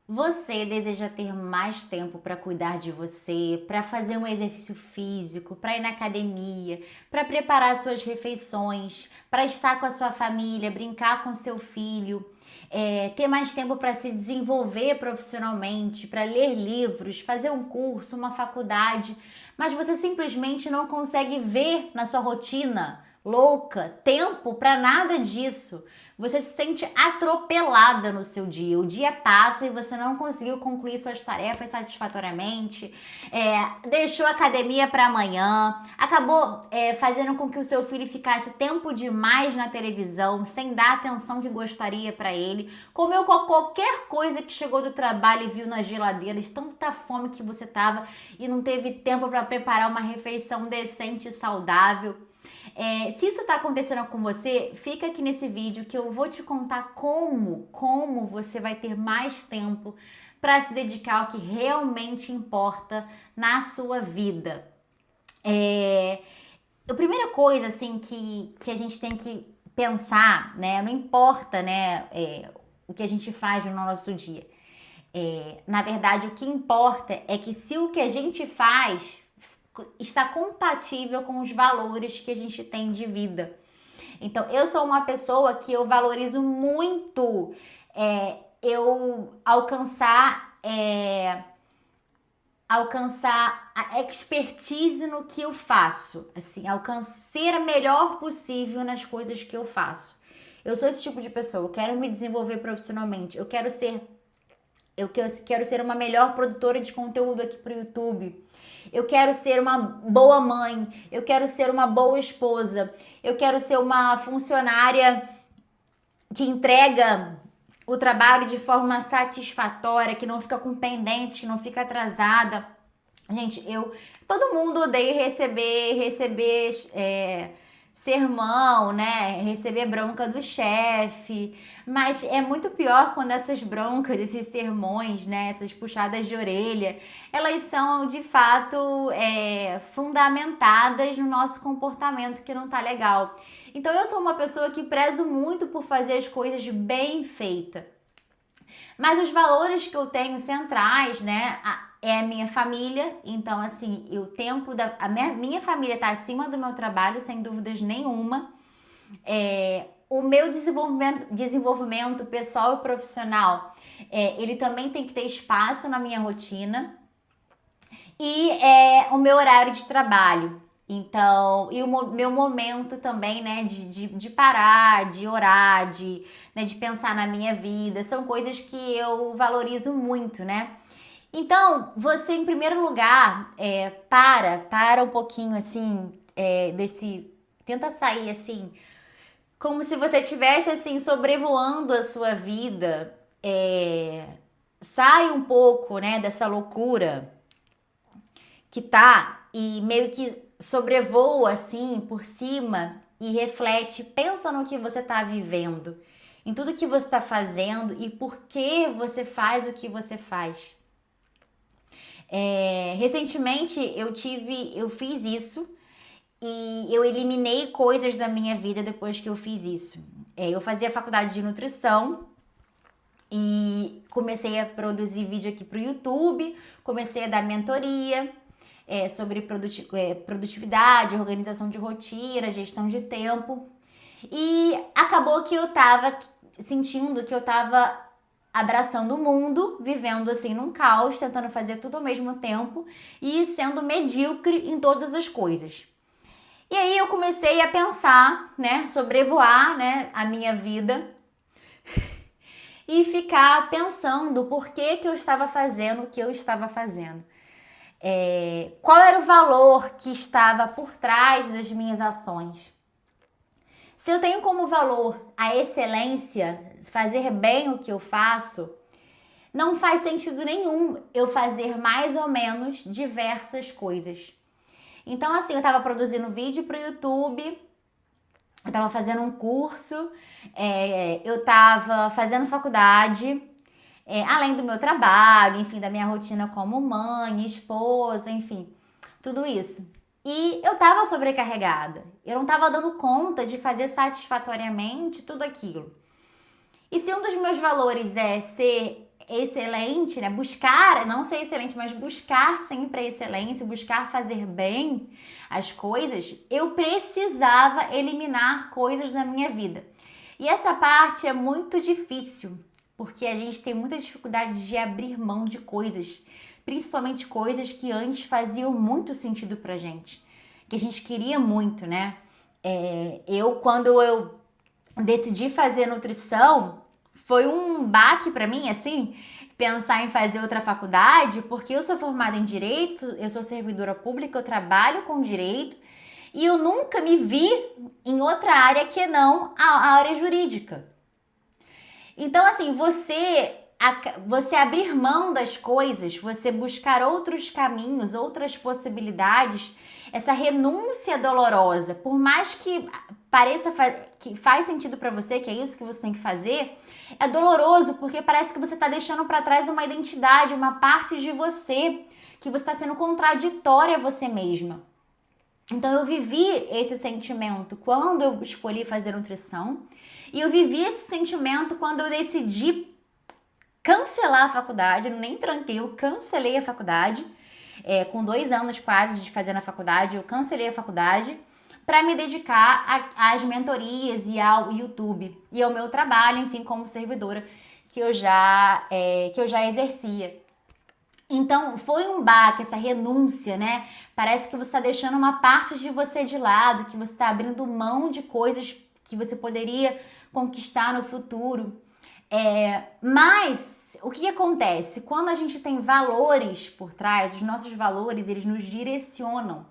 Você deseja ter mais tempo para cuidar de você, para fazer um exercício físico, para ir na academia, para preparar suas refeições, para estar com a sua família, brincar com seu filho, ter mais tempo para se desenvolver profissionalmente, para ler livros, fazer um curso, uma faculdade, mas você simplesmente não consegue ver na sua rotina louca tempo para nada disso. Você se sente atropelada no seu dia. O dia passa e você não conseguiu concluir suas tarefas satisfatoriamente, deixou a academia para amanhã, acabou fazendo com que o seu filho ficasse tempo demais na televisão, sem dar a atenção que gostaria para ele, comeu qualquer coisa que chegou do trabalho e viu na geladeira, de tanta fome que você tava e não teve tempo para preparar uma refeição decente e saudável. Se isso está acontecendo com você, fica aqui nesse vídeo que eu vou te contar como você vai ter mais tempo para se dedicar ao que realmente importa na sua vida. A primeira coisa assim que a gente tem que pensar, né? Não importa, né? O que a gente faz no nosso dia. Na verdade, o que importa é que se o que a gente faz está compatível com os valores que a gente tem de vida. Então, eu sou uma pessoa que eu valorizo muito eu alcançar a expertise no que eu faço, assim, alcançar o melhor possível nas coisas que eu faço. Eu sou esse tipo de pessoa, eu quero me desenvolver profissionalmente, eu quero ser uma melhor produtora de conteúdo aqui pro YouTube. Eu quero ser uma boa mãe, eu quero ser uma boa esposa, eu quero ser uma funcionária que entrega o trabalho de forma satisfatória, que não fica com pendências, que não fica atrasada. Gente, todo mundo odeia receber sermão, né? Receber bronca do chefe. Mas é muito pior quando essas broncas, esses sermões, né? Essas puxadas de orelha, elas são de fato fundamentadas no nosso comportamento que não tá legal. Então eu sou uma pessoa que prezo muito por fazer as coisas bem feitas. Mas os valores que eu tenho centrais, né, é a minha família. Então, assim, o tempo a minha família tá acima do meu trabalho, sem dúvidas nenhuma. O meu desenvolvimento pessoal e profissional, ele também tem que ter espaço na minha rotina. E o meu horário de trabalho. Então, e o meu momento também, né, de parar, de orar, de pensar na minha vida, são coisas que eu valorizo muito, né? Então, você, em primeiro lugar, para um pouquinho, assim, tenta sair, assim, como se você estivesse, assim, sobrevoando a sua vida, sai um pouco, né, dessa loucura que tá e meio que sobrevoa assim por cima e reflete, pensa no que você tá vivendo, em tudo que você tá fazendo e por que você faz o que você faz. Recentemente eu fiz isso e eu eliminei coisas da minha vida depois que eu fiz isso. Eu fazia faculdade de nutrição e comecei a produzir vídeo aqui pro YouTube, comecei a dar mentoria sobre produtividade, organização de rotina, gestão de tempo. E acabou que eu tava sentindo que eu tava abraçando o mundo, vivendo assim num caos, tentando fazer tudo ao mesmo tempo e sendo medíocre em todas as coisas. E aí eu comecei a pensar, né, sobrevoar, né, a minha vida e ficar pensando por que eu estava fazendo o que eu estava fazendo. Qual era o valor que estava por trás das minhas ações? Se eu tenho como valor a excelência, fazer bem o que eu faço, não faz sentido nenhum eu fazer mais ou menos diversas coisas. Então, assim, eu estava produzindo vídeo para o YouTube, eu estava fazendo um curso, eu estava fazendo faculdade, além do meu trabalho, enfim, da minha rotina como mãe, esposa, enfim, tudo isso. E eu tava sobrecarregada. Eu não tava dando conta de fazer satisfatoriamente tudo aquilo. E se um dos meus valores é ser excelente, né? Buscar, não ser excelente, mas buscar sempre a excelência, buscar fazer bem as coisas, eu precisava eliminar coisas da minha vida. E essa parte é muito difícil, porque a gente tem muita dificuldade de abrir mão de coisas, principalmente coisas que antes faziam muito sentido pra gente, que a gente queria muito, né? Quando eu decidi fazer nutrição, foi um baque pra mim, assim, pensar em fazer outra faculdade, porque eu sou formada em direito, eu sou servidora pública, eu trabalho com direito e eu nunca me vi em outra área que não a área jurídica. Então, assim, você abrir mão das coisas, você buscar outros caminhos, outras possibilidades, essa renúncia dolorosa, por mais que pareça que faz sentido pra você, que é isso que você tem que fazer, é doloroso porque parece que você tá deixando pra trás uma identidade, uma parte de você, que você tá sendo contraditória a você mesma. Então eu vivi esse sentimento quando eu escolhi fazer nutrição e eu vivi esse sentimento quando eu decidi cancelar a faculdade, eu nem tranquei, eu cancelei a faculdade, com 2 anos quase de fazer na faculdade, eu cancelei a faculdade para me dedicar às mentorias e ao YouTube e ao meu trabalho, enfim, como servidora que eu já exercia. Então, foi um baque, essa renúncia, né? Parece que você está deixando uma parte de você de lado, que você está abrindo mão de coisas que você poderia conquistar no futuro. Mas o que acontece? Quando a gente tem valores por trás, os nossos valores, eles nos direcionam.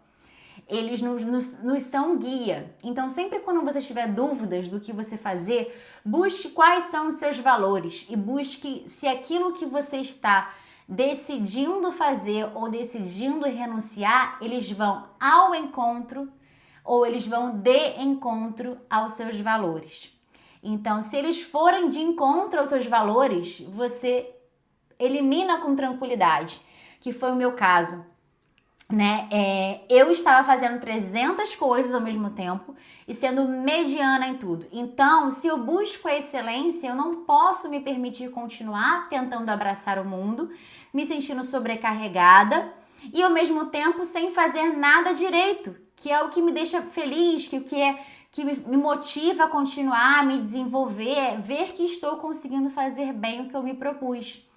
Eles nos são guia. Então, sempre quando você tiver dúvidas do que você fazer, busque quais são os seus valores e busque se aquilo que você está decidindo fazer ou decidindo renunciar, eles vão ao encontro ou eles vão de encontro aos seus valores. Então, se eles forem de encontro aos seus valores, você elimina com tranquilidade, que foi o meu caso, né? Eu estava fazendo 300 coisas ao mesmo tempo e sendo mediana em tudo. Então, se eu busco a excelência, eu não posso me permitir continuar tentando abraçar o mundo, me sentindo sobrecarregada e ao mesmo tempo sem fazer nada direito, que é o que me deixa feliz, que me motiva a continuar, a me desenvolver, ver que estou conseguindo fazer bem o que eu me propus.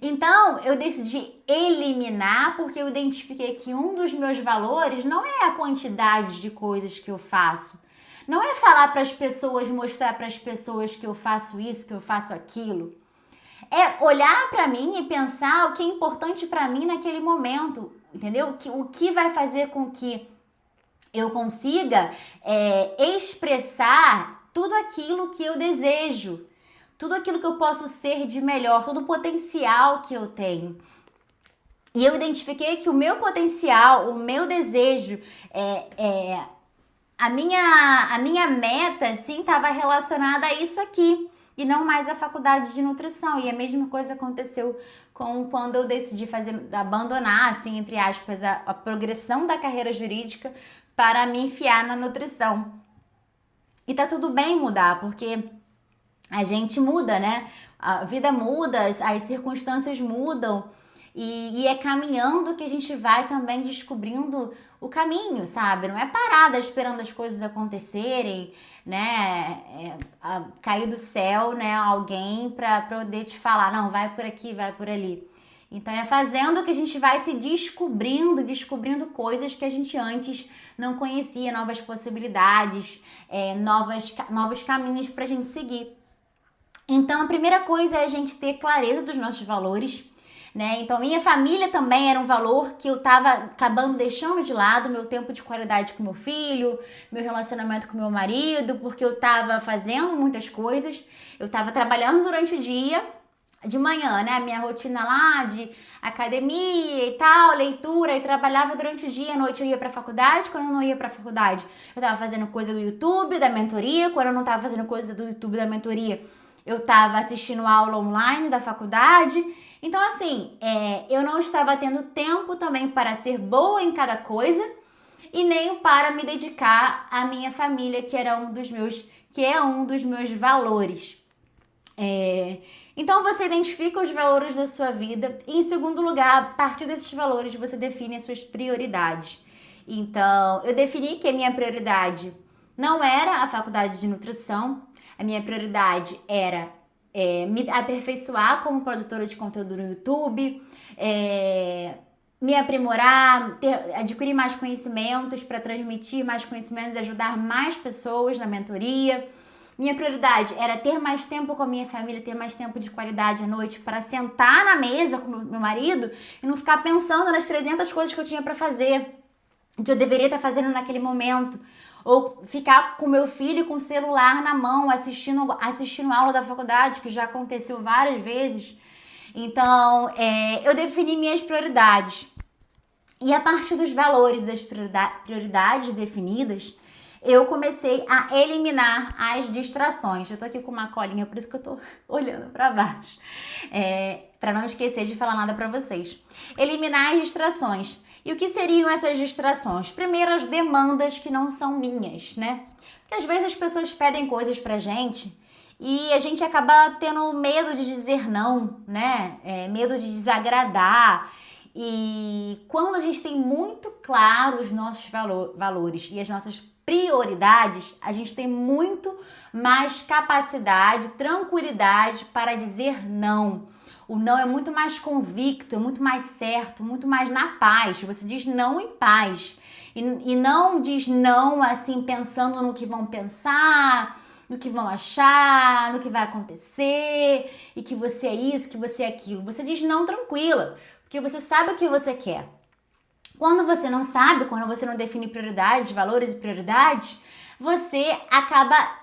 Então, eu decidi eliminar porque eu identifiquei que um dos meus valores não é a quantidade de coisas que eu faço. Não é falar para as pessoas, mostrar para as pessoas que eu faço isso, que eu faço aquilo. É olhar para mim e pensar o que é importante para mim naquele momento, entendeu? O que vai fazer com que eu consiga expressar tudo aquilo que eu desejo. Tudo aquilo que eu posso ser de melhor, todo o potencial que eu tenho. E eu identifiquei que o meu potencial, o meu desejo, a minha meta, sim, estava relacionada a isso aqui. E não mais a faculdade de nutrição. E a mesma coisa aconteceu quando eu decidi abandonar, assim, entre aspas, a progressão da carreira jurídica para me enfiar na nutrição. E tá tudo bem mudar, porque a gente muda, né? A vida muda, as circunstâncias mudam e é caminhando que a gente vai também descobrindo o caminho, sabe? Não é parada esperando as coisas acontecerem, né? Cair do céu, né? Alguém pra poder te falar, não, vai por aqui, vai por ali. Então é fazendo que a gente vai se descobrindo coisas que a gente antes não conhecia, novas possibilidades, novos caminhos pra gente seguir. Então, a primeira coisa é a gente ter clareza dos nossos valores, né? Então, minha família também era um valor que eu tava acabando deixando de lado, meu tempo de qualidade com meu filho, meu relacionamento com meu marido, porque eu tava fazendo muitas coisas, eu tava trabalhando durante o dia, de manhã, né? A minha rotina lá de academia e tal, leitura, e trabalhava durante o dia, à noite eu ia pra faculdade, quando eu não ia pra faculdade, eu tava fazendo coisa do YouTube, da mentoria, quando eu não tava fazendo coisa do YouTube, da mentoria, eu estava assistindo aula online da faculdade. Então, assim, eu não estava tendo tempo também para ser boa em cada coisa e nem para me dedicar à minha família, que é um dos meus valores. Então você identifica os valores da sua vida e, em segundo lugar, a partir desses valores você define as suas prioridades. Então, eu defini que a minha prioridade não era a faculdade de nutrição, a minha prioridade era me aperfeiçoar como produtora de conteúdo no YouTube, me aprimorar, adquirir mais conhecimentos para transmitir mais conhecimentos e ajudar mais pessoas na mentoria. Minha prioridade era ter mais tempo com a minha família, ter mais tempo de qualidade à noite para sentar na mesa com meu marido e não ficar pensando nas 300 coisas que eu tinha para fazer, que eu deveria estar fazendo naquele momento. Ou ficar com meu filho com o celular na mão, assistindo aula da faculdade, que já aconteceu várias vezes. Então, eu defini minhas prioridades. E a partir dos valores das prioridades definidas, eu comecei a eliminar as distrações. Eu tô aqui com uma colinha, por isso que eu tô olhando para baixo. Para não esquecer de falar nada para vocês. Eliminar as distrações. E o que seriam essas distrações? Primeiro, as demandas que não são minhas, né? Porque às vezes as pessoas pedem coisas pra gente e a gente acaba tendo medo de dizer não, né? Medo de desagradar. E quando a gente tem muito claro os nossos valores e as nossas prioridades, a gente tem muito mais capacidade, tranquilidade para dizer não. O não é muito mais convicto, é muito mais certo, muito mais na paz. Você diz não em paz. E não diz não assim pensando no que vão pensar, no que vão achar, no que vai acontecer, e que você é isso, que você é aquilo. Você diz não tranquila, porque você sabe o que você quer. Quando você não sabe, quando você não define prioridades, valores e prioridades, você acaba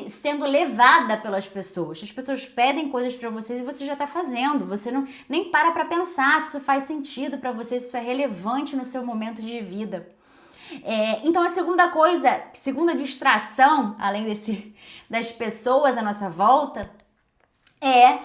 sendo levada pelas pessoas. As pessoas pedem coisas para você e você já tá fazendo. Você nem para pensar se isso faz sentido para você, se isso é relevante no seu momento de vida. Então a segunda distração, além das pessoas à nossa volta, é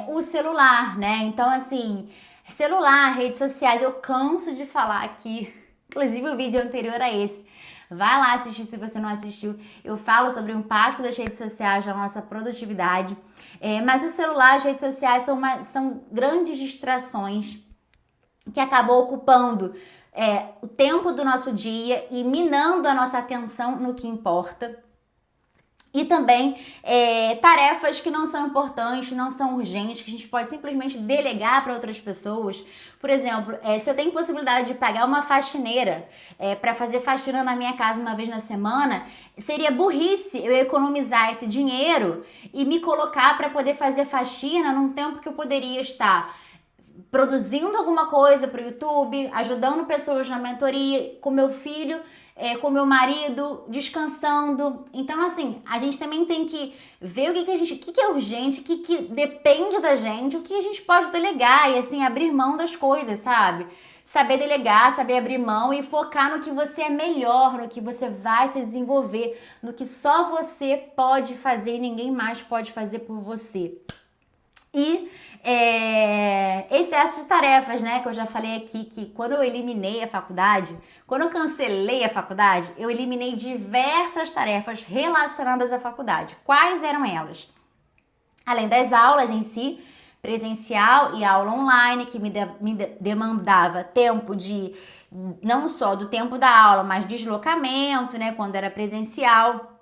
o celular, né? Então assim, celular, redes sociais, eu canso de falar aqui, inclusive o vídeo anterior a esse. Vai lá assistir se você não assistiu. Eu falo sobre o impacto das redes sociais na nossa produtividade. Mas o celular, as redes sociais são grandes distrações que acabam ocupando o tempo do nosso dia e minando a nossa atenção no que importa. E também tarefas que não são importantes, não são urgentes, que a gente pode simplesmente delegar para outras pessoas. Por exemplo, se eu tenho possibilidade de pagar uma faxineira para fazer faxina na minha casa uma vez na semana, seria burrice eu economizar esse dinheiro e me colocar para poder fazer faxina num tempo que eu poderia estar produzindo alguma coisa para o YouTube, ajudando pessoas na mentoria, com meu filho, com meu marido, descansando. Então, assim, a gente também tem que ver o que é urgente, o que depende da gente, o que a gente pode delegar e, assim, abrir mão das coisas, sabe? Saber delegar, saber abrir mão e focar no que você é melhor, no que você vai se desenvolver, no que só você pode fazer e ninguém mais pode fazer por você. E excesso de tarefas, né? Que eu já falei aqui que quando eu eliminei a faculdade, quando eu cancelei a faculdade, eu eliminei diversas tarefas relacionadas à faculdade. Quais eram elas? Além das aulas em si, presencial e aula online, que me demandava tempo não só do tempo da aula, mas deslocamento, né? Quando era presencial,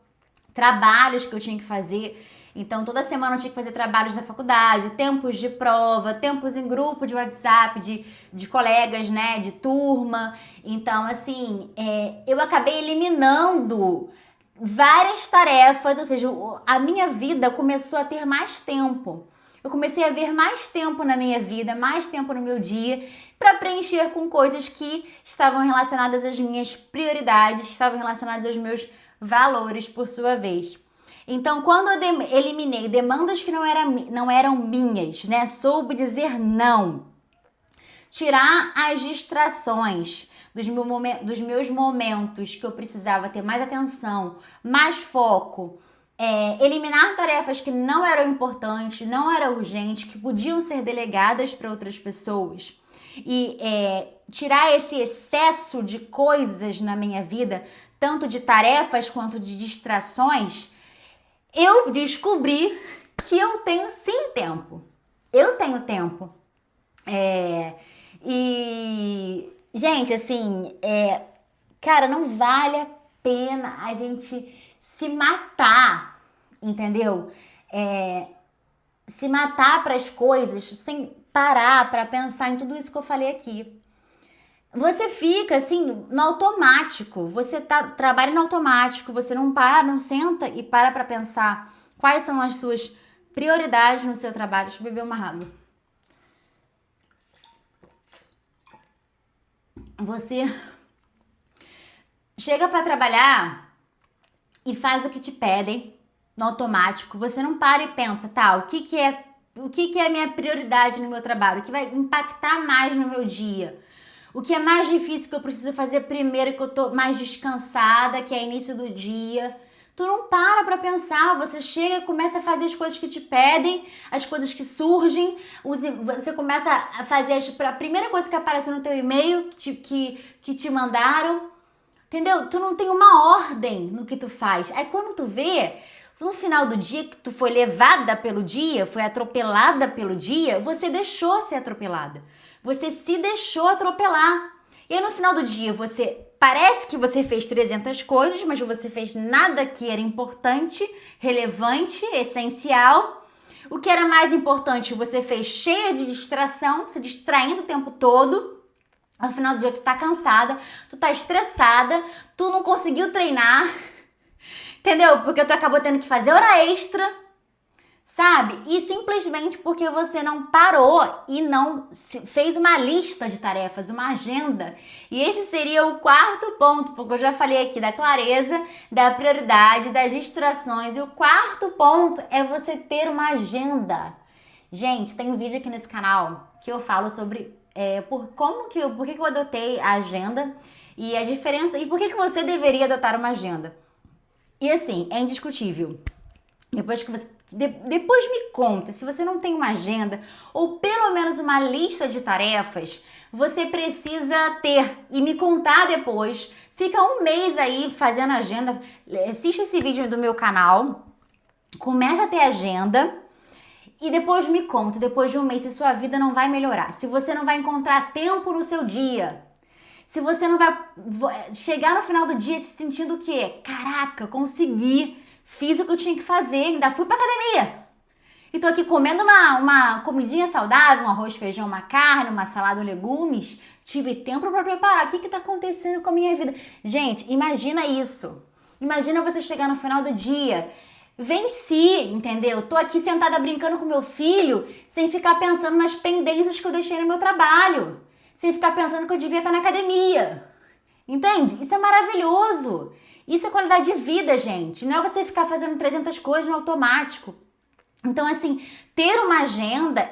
trabalhos que eu tinha que fazer. Então, toda semana eu tinha que fazer trabalhos da faculdade, tempos de prova, tempos em grupo de WhatsApp, de colegas, né, de turma. Então, assim, eu acabei eliminando várias tarefas, ou seja, a minha vida começou a ter mais tempo. Eu comecei a ver mais tempo na minha vida, mais tempo no meu dia, para preencher com coisas que estavam relacionadas às minhas prioridades, estavam relacionadas aos meus valores, por sua vez. Então, quando eu eliminei demandas que não eram minhas, né? Soube dizer não. Tirar as distrações dos meus momentos que eu precisava ter mais atenção, mais foco. Eliminar tarefas que não eram importantes, não eram urgentes, que podiam ser delegadas para outras pessoas. E tirar esse excesso de coisas na minha vida, tanto de tarefas quanto de distrações. Eu descobri porque eu tenho sim tempo. Eu tenho tempo. E, gente, assim, cara, não vale a pena a gente se matar, entendeu? Se matar para as coisas sem parar para pensar em tudo isso que eu falei aqui. Você fica assim no automático, você trabalha no automático, você não para, não senta e para pensar quais são as suas prioridades no seu trabalho. Deixa eu beber uma água. Você chega para trabalhar e faz o que te pedem no automático. Você não para e pensa, tá, o que é a minha prioridade no meu trabalho? O que vai impactar mais no meu dia? O que é mais difícil que eu preciso fazer primeiro, que eu tô mais descansada, que é início do dia? Tu não para pensar, você chega e começa a fazer as coisas que te pedem, as coisas que surgem, você começa a fazer a primeira coisa que aparece no teu e-mail que te mandaram, entendeu? Tu não tem uma ordem no que tu faz. Aí quando tu vê, no final do dia que tu foi levada pelo dia, foi atropelada pelo dia, você deixou ser atropelada. Você se deixou atropelar. E aí no final do dia parece que você fez 300 coisas, mas você fez nada que era importante, relevante, essencial. O que era mais importante você fez cheia de distração, se distraindo o tempo todo. Ao final do dia tu tá cansada, tu tá estressada, tu não conseguiu treinar, entendeu? Porque tu acabou tendo que fazer hora extra, sabe? E simplesmente porque você não parou e não fez uma lista de tarefas, uma agenda. E esse seria o quarto ponto, porque eu já falei aqui da clareza, da prioridade, das distrações. E o quarto ponto é você ter uma agenda. Gente, tem um vídeo aqui nesse canal que eu falo sobre por que eu adotei a agenda e a diferença, e por que você deveria adotar uma agenda. E assim, é indiscutível. Depois me conta, se você não tem uma agenda ou pelo menos uma lista de tarefas, você precisa ter e me contar depois. Fica um mês aí fazendo agenda, assiste esse vídeo do meu canal, começa a ter agenda e depois me conta, depois de um mês, se sua vida não vai melhorar, se você não vai encontrar tempo no seu dia, se você não vai chegar no final do dia se sentindo o quê? Caraca, consegui! Fiz o que eu tinha que fazer, ainda fui pra academia. E tô aqui comendo uma comidinha saudável, um arroz, feijão, uma carne, uma salada, legumes. Tive tempo pra preparar. O que tá acontecendo com a minha vida? Gente, imagina isso. Imagina você chegar no final do dia. Venci, entendeu? Tô aqui sentada brincando com meu filho, sem ficar pensando nas pendências que eu deixei no meu trabalho. Sem ficar pensando que eu devia estar na academia. Entende? Isso é maravilhoso. Isso é qualidade de vida, gente. Não é você ficar fazendo 300 coisas no automático. Então, assim, ter uma agenda,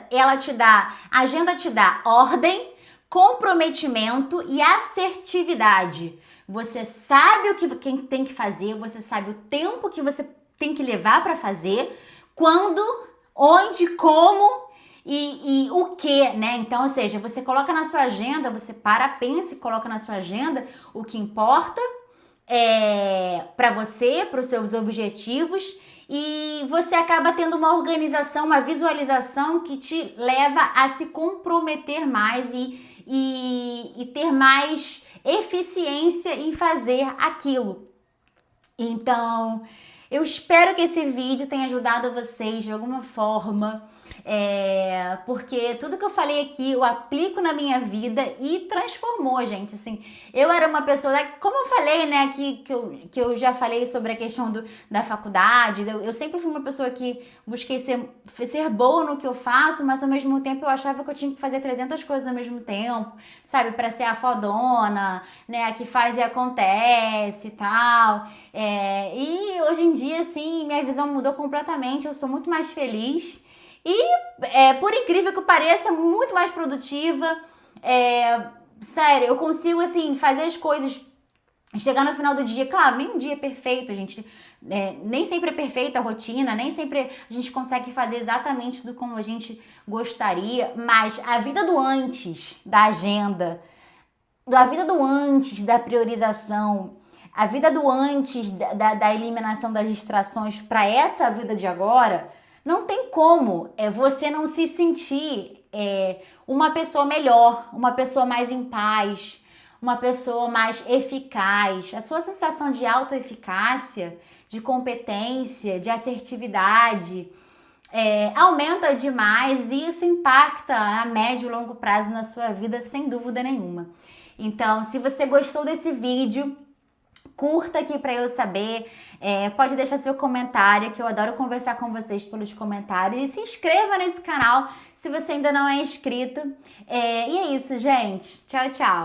a agenda te dá ordem, comprometimento e assertividade. Você sabe o que tem que fazer, você sabe o tempo que você tem que levar para fazer, quando, onde, como e o que, né? Então, ou seja, você coloca na sua agenda, você pensa e coloca na sua agenda o que importa, para você, para os seus objetivos, e você acaba tendo uma organização, uma visualização que te leva a se comprometer mais e ter mais eficiência em fazer aquilo. Então, eu espero que esse vídeo tenha ajudado vocês de alguma forma, porque tudo que eu falei aqui eu aplico na minha vida e transformou, gente. Assim, eu era uma pessoa, como eu falei, né, que eu já falei sobre a questão da faculdade, eu sempre fui uma pessoa que busquei ser boa no que eu faço, mas ao mesmo tempo eu achava que eu tinha que fazer 300 coisas ao mesmo tempo, sabe, pra ser a fodona, né, a que faz e acontece e tal. E hoje em dia, assim, minha visão mudou completamente, eu sou muito mais feliz. E, por incrível que pareça, muito mais produtiva. Sério, eu consigo, assim, fazer as coisas, chegar no final do dia. Claro, nem um dia é perfeito, gente. Nem sempre é perfeita a rotina, nem sempre a gente consegue fazer exatamente do como a gente gostaria. Mas a vida do antes da agenda, a vida do antes da priorização, a vida do antes da eliminação das distrações para essa vida de agora, não tem como você não se sentir uma pessoa melhor, uma pessoa mais em paz, uma pessoa mais eficaz. A sua sensação de autoeficácia, de competência, de assertividade aumenta demais e isso impacta a médio e longo prazo na sua vida, sem dúvida nenhuma. Então, se você gostou desse vídeo, curta aqui para eu saber. Pode deixar seu comentário, que eu adoro conversar com vocês pelos comentários. E se inscreva nesse canal se você ainda não é inscrito. E é isso, gente. Tchau, tchau.